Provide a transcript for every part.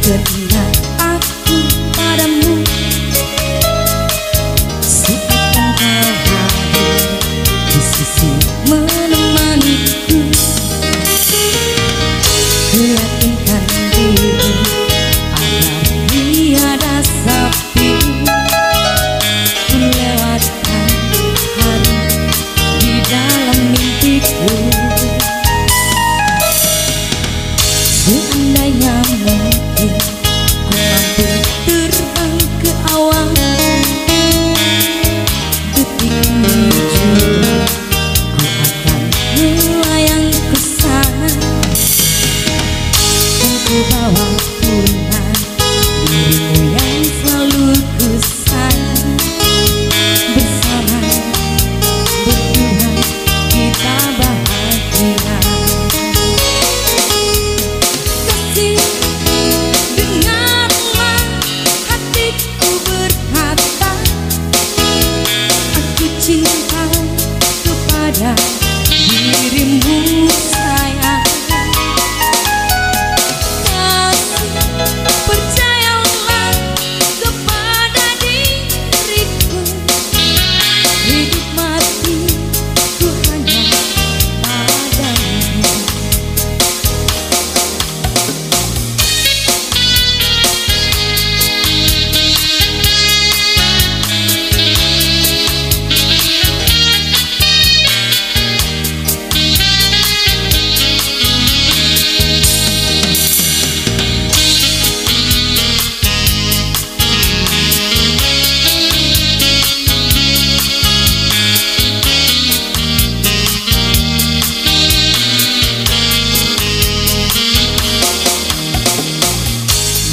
Teringat aku padamu, seakan kau hadir di sisi menemaniku. Kuyakinkan diri agar tiada sepi, ku lewatkan hari di dalam mimpiku. Seandainya mungkin ku mampu terbang ke awan, detik ini juga ku akan melayang ke sana. Dan ku bawa pulang dirimu yang selalu ku sayang. Bersama berdua kita bahagia. Dengarlah hatiku berkata, aku cinta kepada dirimu sayang. Kasih, percayalah kepada diriku, hidup mati ku hanya padamu.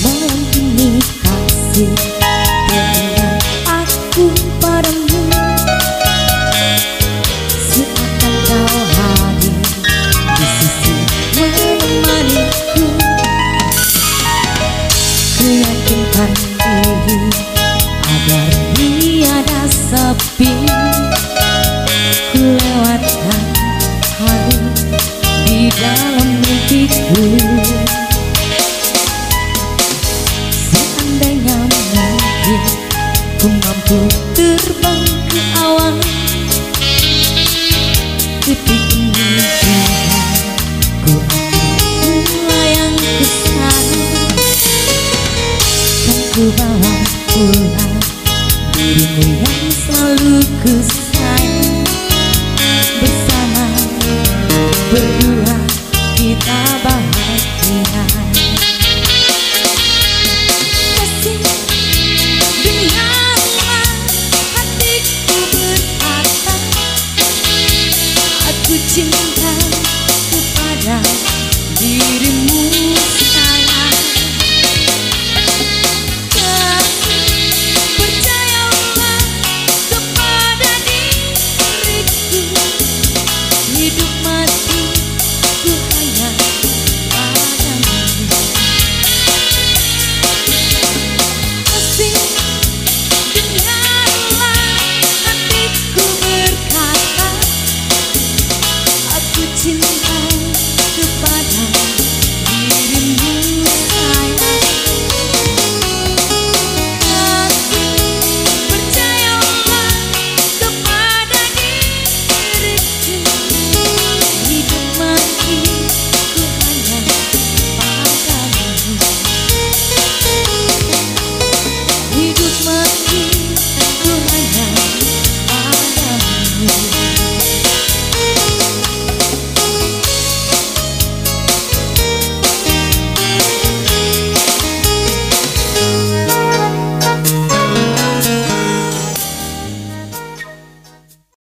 Malam ini kasih, teringat aku padamu, seakan kau hadir di sisi menemaniku. Kuyakinkan diri agar tiada sepi, ku lewatkan hari di dalam mimpiku. Seandainya mungkin ku mampu terbang ke awan, detik ini juga ku akan melayang ke sana. Dan ku bawa pulang dirimu yang selalu ku sayang. Bersama berdua kita bahagia. Dengarlah hatiku berkata, aku cinta kepada dirimu